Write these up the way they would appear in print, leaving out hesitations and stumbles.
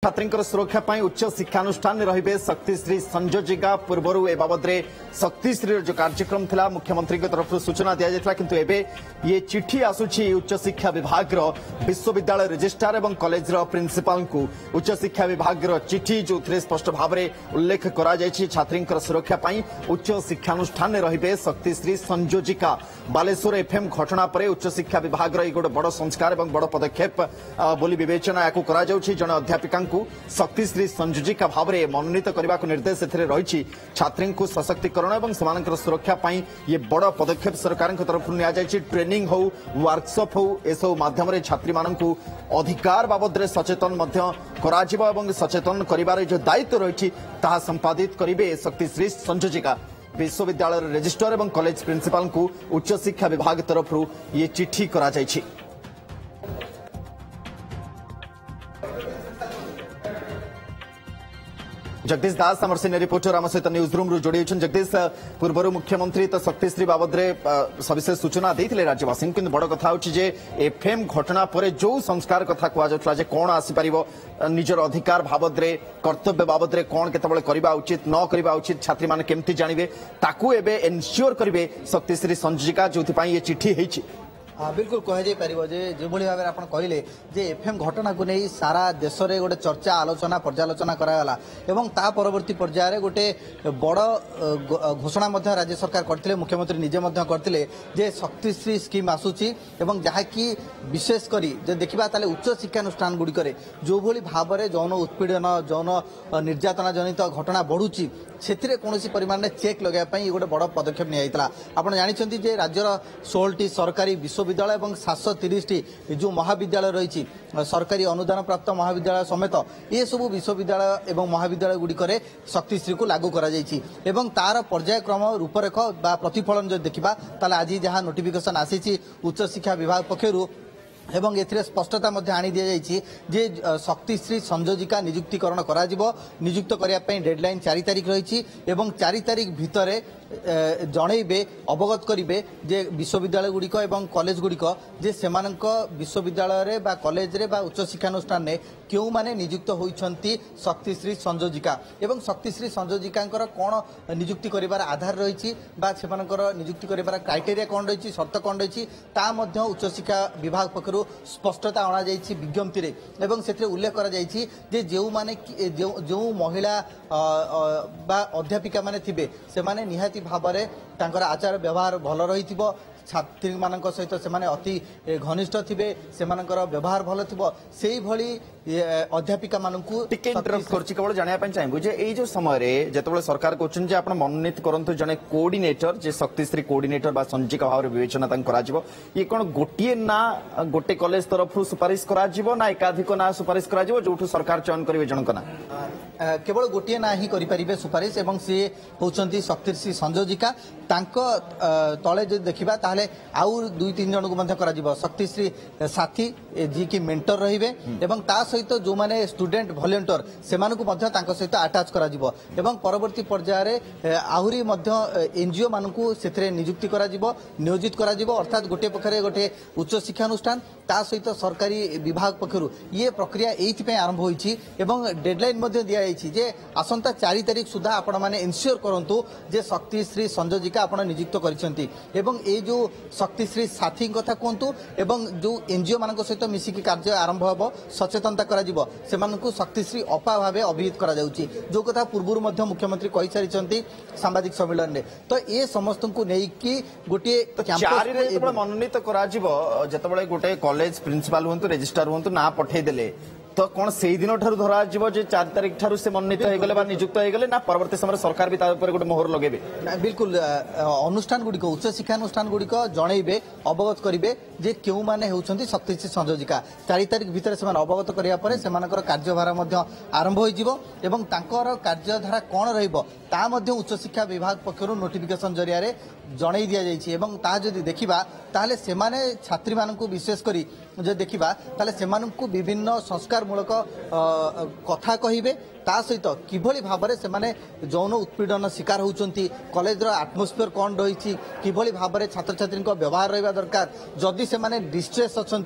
छात्री सुरक्षा उच्च शिक्षानुष्ठान रही शक्तिश्री संयोजिका पूर्व ए बाबद शक्तिश्री जो कार्यक्रम था मुख्यमंत्री तरफ सूचना दि जाता किंतु एबे ये चिठी आसुची उच्च शिक्षा विभाग विश्वविद्यालय रजिस्ट्रार और कॉलेज प्रिंसिपाल को उच्च शिक्षा विभाग चिठी जो स्पष्ट भाव में उल्लेख कर छात्री सुरक्षा उच्च शिक्षानुष्ठान रही शक्तिश्री संयोजिका बालेश्वर एफएम घटना पर उच्च शिक्षा विभाग गोटे बड़ संस्कार और बड़ पदक्षेप बोली विवेचना या जड़े अध्यापिका शक्तिश्री संयोजिका भाव में मनोनीत करने को निर्देश रही छात्री को सशक्तिकरण और सुरक्षा ये बड़ पदक्षेप सरकार तरफ नि ट्रेनिंग हो वर्कशॉप हो एसबू माध्यम छात्री मानू अधिकार बाबद सचेतन कर सचेतन कर जो दायित्व रही संपादित करेंगे शक्तिश्री संयोजिका विश्वविद्यालय रजिस्ट्रार और कॉलेज प्रिंसिपाल को उच्च शिक्षा विभाग तरफ ये चिठी करा जायछि। जगदीश दास आम सीनियर रिपोर्टर आम सहित न्यूज रूम रू जोड़ी जगदीश पूर्व मुख्यमंत्री तो शक्तिश्री बाबद सविशेष सूचना देते राज्यवासी कि बड़ कथा एफएम घटना पर जो संस्कार कथा कहुला कौन आसीपर निजर अधिकार बाबद कर्तव्य बाबद कौन केतबेले करबा उचित न करबा उचित छात्री माने केमती जानिबे ताकू एबे एनश्योर करिवे शक्तिश्री संयोजिका जो ये चिठी हेछि। बिल्कुल कहुपर जो भाव में आप कहले एफएम घटना को नहीं सारा देश में गोटे चर्चा आलोचना पर्यालोचना कराला एवं ता परवर्ती पर्यायर गोटे बड़ घोषणा राज्य सरकार करते मुख्यमंत्री निजे करते जे शक्तिश्री स्कीम आसूची एवं जहाँकि विशेषकर देखा उच्च शिक्षानुष्ठान गुड़िक जो भाव में यौन उत्पीड़न यौन निर्यातना जनित घटना बढ़ुची से कौन परिमाण में चेक लगाई गोटे बड़ पदक्षेप निया आप जानते राज्यर 16टी सरकारी विश्वविद्यालय और 730 जो महाविद्यालय रही सरकारी अनुदान प्राप्त महाविद्यालय समेत ये सब विश्वविद्यालय और महाविद्यालय गुड़िक शक्तिश्री को लागू कर तार पर्यायक्रम रूपरेख प्रतिफलन जो देखा आज जहाँ नोटिफिकेशन आसी उच्च शिक्षा विभाग पक्षर एवं एथिरे स्पष्टता आनी दि जाइए जे शक्तिश्री संयोजिका नियुक्तिकरण करा नियुक्त करने डेडलाइन 4 तारिख रही 4 तारिख भितर जनइबे अवगत करेंगे जे विश्वविद्यालय गुड़िक एवं कॉलेज गुड़िक जे सेमानक विश्वविद्यालय बा कॉलेज रे बा उच्च शिक्षानुष्ठान में क्यों माने नियुक्त होइछंती शक्तिश्री संयोजिका एवं शक्तिश्री संयोजिका कौन नियुक्ति करिवार आधार रही नियुक्ति करिवार क्राइटेरिया कौन रही शर्त कौन रही ता मध्य उच्च शिक्षा विभाग पक्षर स्पष्टता अणा जाइछि विज्ञप्ति रे एवं से उल्लेख करा जाइछि जे जो माने जो महिला बा अध्यापिका माने थिबे से माने निहाती भाव में तांकर आचार व्यवहार भल रही छात्री मान सहित से अति घनिष्ठ थे से व्यवहार भल थी भली अध्यापिका मानू केवल जानापी चाहिए जे ये जो समय जो सरकार कहते आप मनोनीत करूँ जड़े कोऑर्डिनेटर जे शक्तिश्री कोऑर्डिनेटर बा संयोजिका भाव में विवेचना ये कौन गोटे ना गोटे कॉलेज तरफ सुपारिश ना एकाधिक ना सुपारिश जो सरकार चयन करेंगे जनक ना केवल गोटे ना ही करें सुपारिश एवं सी होती शक्तिश्री संयोजिका तले जो देखा आउ 2-3 जन को शक्तिश्री साथी जी की मेंटर रहिबे एवं ता सहित जो माने स्टूडेंट वॉलंटियर से सहित अटैच करा जिवो एवं परवर्ती पर्यायर आहुरी एनजीओ मानकू से नियुक्ति करा जिवो नियोजित करा जिवो अर्थात गोटे पक्षरे गोटे उच्च शिक्षानुष्ठान ता सहित सरकारी विभाग पक्षर ये प्रक्रिया ये आरंभ होइछि एवं डेडलाइन दि जाइछि जे आसंता 4 तारिख सुधा आपण माने इनश्योर करंतु जे शक्तिश्री संयोजिका आपण नियुक्त करिसेंती एवं ए जो शक्तिश्री साथी कथा कहतु एवं जो एनजीओ मान सहित मिसिकी कार्य आरंभ हो सचेतनता करा शक्तिश्री अपा भाव अभिहित करा जो कथा पूर्व मुख्यमंत्री कही सारी सांबादिक सम्मेलन में तो ये समस्त को लेकिन गोटे मनोनीत कर गोटे कॉलेज प्रिंसिपल हूँ रजिस्ट्रार हूँ ना पठेदेले तो कौन से दिन धरा 4 तारिख ठारू से मनोनीत हो नियुक्त हो ना परवर्त समय सरकार भी गोटे मोहर लगे बिल्कुल अनुष्ठान गुड़िक उच्च शिक्षानुष्ठान गुड़िक जनइबे अवगत करेंगे जे क्यों माने होउछंती शक्तिश्री संयोजिका 4 तारिख भितर से अवगत कराया सेमानकर कार्यभार आरंभ हो कार्यधारा कौन रा उच्च शिक्षा विभाग पक्षर नोटिफिकेशन जरिया जन दि जाइए देखा ताले सेमाने छात्री मानू विशेषकर जो देखा ताले सेमानू विभिन्न संस्कारमूलक कथा कहिबे ता सहित किभली भाव में से यौन उत्पीड़न शिकार होती कॉलेज आटमोस्फियर कौन रही किभली भाव में छात्र छात्री व्यवहार रहा दरकार जदि से डिस्ट्रेस अच्छा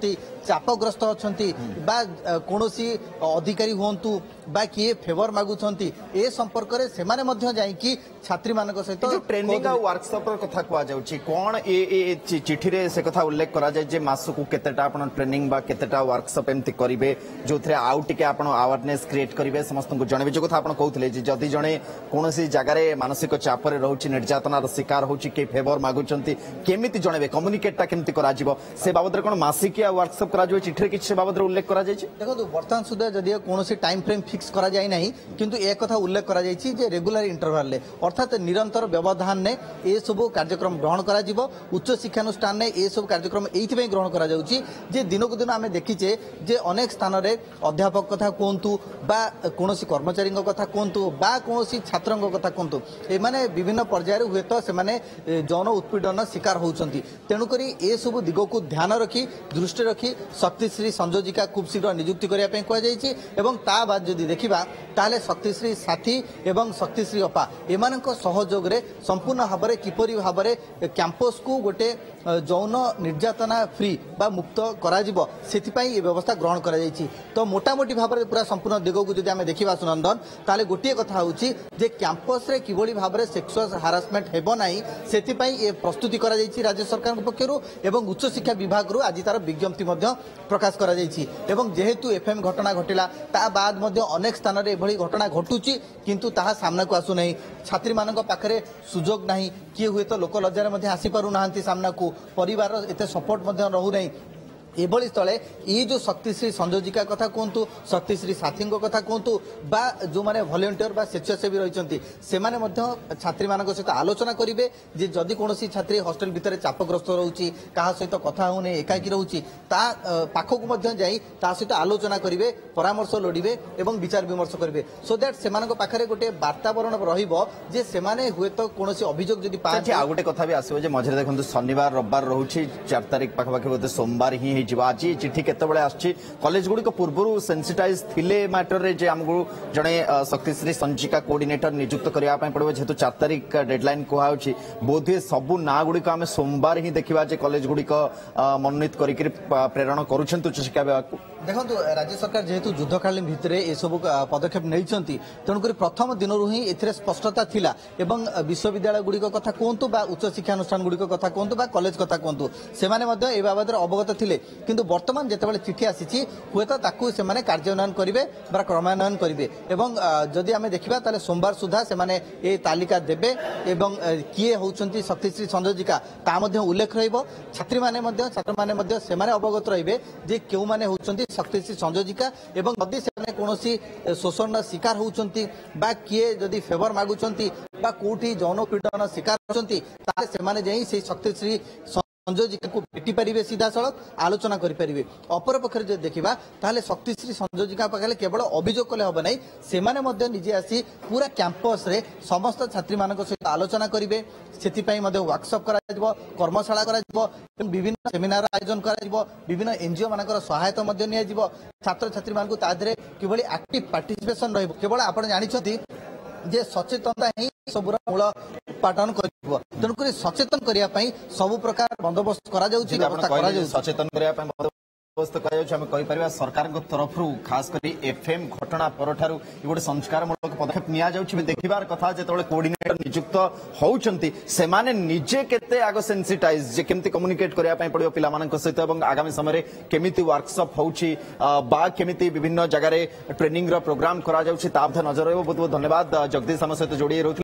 चापग्रस्त अछंती बा कोनोसी अधिकारी हुंतु बा किए फेवर मागुछंती ए संपर्क रे सेमाने मध्य जाई कि छात्री मानक सहित ट्रेनिंग आ वर्कशॉप कथा कुआ जाउची कोन ए चिठी रे से कथा उल्लेख करा जाय जे मासकु केतेटा आपण ट्रेनिंग बा केतेटा वर्कशॉप एमति करिवे जोथरे आउ टिके आपण अवेयरनेस क्रिएट करिवे समस्त को जणबे जो कथा आपण कहउतले जे जदी जणे कोनोसी जगह रे मानसिक चाप रे रहउची निर्यातनार शिकार होउची के फेवर मागुचंती केमिति जणबे कम्युनिकेटटा केमिति करा जिवो से बाबद रे कोन मासिकिया वर्कशॉप करा जिवो चिठी रे किछ से बाबद रे उल्लेख करा जायछि देखो वर्तमान सुधा जदी कोनोसी टाइम फ्रेम फिक्स करा जाय नाही किंतु ए कथा उल्लेख करा जायछि जे रेगुलर इंटरवल ले अर्थात निरंतर व्यवधान ने ए सब कार्यक्रम ग्रहण करा जिवो उच्च शिक्षानुष्ठान ने ए सब कार्यक्रम एथि पे ग्रहण करा जाउछि जे दिनकु दिन आमे देखिचे जे अनेक स्थान रे अध्यापक कथा कोंतु बा कोनोसी कर्मचारी कथा कोंतु बा कोनोसी छात्रंग कथा कोंतु ए माने विभिन्न पर्याय रे हुए तो से माने जौन उत्पीड़न शिकार होउछंती तेनु करी ए सब दिगो को ध्यान रखी दृष्टि रखी शक्तिश्री संयोजिका खूब शीघ्र नियुक्ति करिया पे कह जायछि एवं ता बाद जदि देखिबा ताले शक्तिश्री साथी एवं शक्तिश्री अपा एमानक सहयोग रे संपूर्ण भाबरे किपरि भाबरे कैंपस को गोटे जौन निर्यातना फ्री बा मुक्त करा जिवो सेति पई ए व्यवस्था ग्रहण करा जायछि तो मोटामोटी भाबरे पूरा संपूर्ण दिगो को जदि आमे देखिबा सुनंदन ताले गोटे कथा होउछि जे कैंपस रे किबोली भाबरे सेक्सुअल हारासमेंट हेबो नाही सेति पई ए प्रस्तुति करा जायछि राज्य सरकार के पक्षरु एवं उच्च शिक्षा विभाग रु आज तार विज्ञप्ति मध्य प्रकाश करा जायछि एवं जेहेतु एफएम घटना घटिला ता बाद मध्य अनेक स्थान रे एभली घटना घटुछि किंतु ताहा सामना को आसु नाही छात्री मानक पाखरे सुजोग नाही किए हुए तो लोक लज्जार मध्य आसी पारु नाहंती सामना को परिवार एते सपोर्ट मध्य रहु नाही एभली स्थले ये जो शक्तिश्री संयोजिका कथा कहतु शक्तिश्री साथी कथा कहतु बा जो माने वॉलंटियर बा स्वेच्छासेवी रही से छात्री मान सहित आलोचना करेंगे जे जदि कौन छात्री हॉस्टल भितर चापग्रस्त रोचे क्या सहित कथा होने एकाकी रोचे पाखक जाई सहित आलोचना करेंगे परामर्श लोड़े और विचार विमर्श करेंगे सो दैट से पाखे गोटे वातावरण रे से हुए तो कौन अभियोग जदि आ गोटे कथा भी आसो मझे देखो शनिवार रविवार रोचे 4 तारिख पाखापाखि बोधे सोमवार ही आज चिठी केतबेले आछि कॉलेज गुडी को पूर्व सेंसिटाइज थिले मैटर रे जे हमगु जणे शक्तिश्री संचिका कोऑर्डिनेटर नियुक्त करिया पय पड़बो जेतु 4 तारिख डेडलाइन को आउछि बोधे सबु ना गुडी को हम सोमवार ही देखिबा जे कॉलेज गुडी को मनोनीत करि प्रेरण करूछन उच्च शिक्षा विभाग देखो राज्य सरकार जेहेतु युद्धकालीन भितर ये सब पदक्षेप नहीं तेणुक प्रथम दिन ही ए स्पष्टता थिला एवं विश्वविद्यालय गुड़िक कथा कहतु बा उच्च शिक्षानुष्ठान गुड़िक कथा कहतु बा कॉलेज कथा कहतु से बाबद अवगत थिले किंतु वर्तमान जितेबाला चिठी आसी हुए तो से कार्यान्वयन करेंगे बा क्रमान्वयन करेंगे एवं जदि आम देखा ताले सोमवार सुधा से तालिका देवे एवं किए होउछंती शक्तिश्री संयोजिका ता उल्लेख रहिबो छात्री माने से अवगत रहिबे जे केउ माने होउछंती शक्तिश्री संयोजिका एवं जदि से कौनसी शोषण शिकार होउछंती बा किए जदि फेवर मागुछंती बा कोठी जौन पीड़न शिकार होउछंती ताले से माने जेही से शक्तिश्री संयोजिका को भेटी पारे सीधा सड़क आलोचना करें अपर पक्षर जो देखा ताले शक्तिश्री संयोजिका पाखे केवल अभियोग कले हम ना से निजे आसी पूरा कैंपस रे समस्त छात्री मान सहित आलोचना करेंगे से वर्कशॉप कर्मशाला विभिन्न सेमिनार आयोजन कर विभिन्न एनजीओ मान सहायता छात्र छात्री मान किभली एक्टिव पार्टिसिपेशन रही केवल आप जानते जे सचेतनता ही सबुर मूल उत्पादन कर तेणुक सचेतन करने सब प्रकार बंदोबस्त सचेतन करने सरकार तरफ खास कर एफएम घटना पर गोटे संस्कारमूलक पदक्षेप नि देखबार कथा जो कोऑर्डिनेटर नियुक्त होउछंती से माने निजे केते आग सेंसिटाइज जे केमती कम्युनिकेट करने पड़ो पिला सहित आगामी समय केमिति वर्कशॉप होउछि बा केमिति विभिन्न जगह ट्रेनिंग रो प्रोग्राम करा जाउछि ता नजर रहिबो। बहुत बहुत धन्यवाद जगदीश आम सहित जोड़ी रही।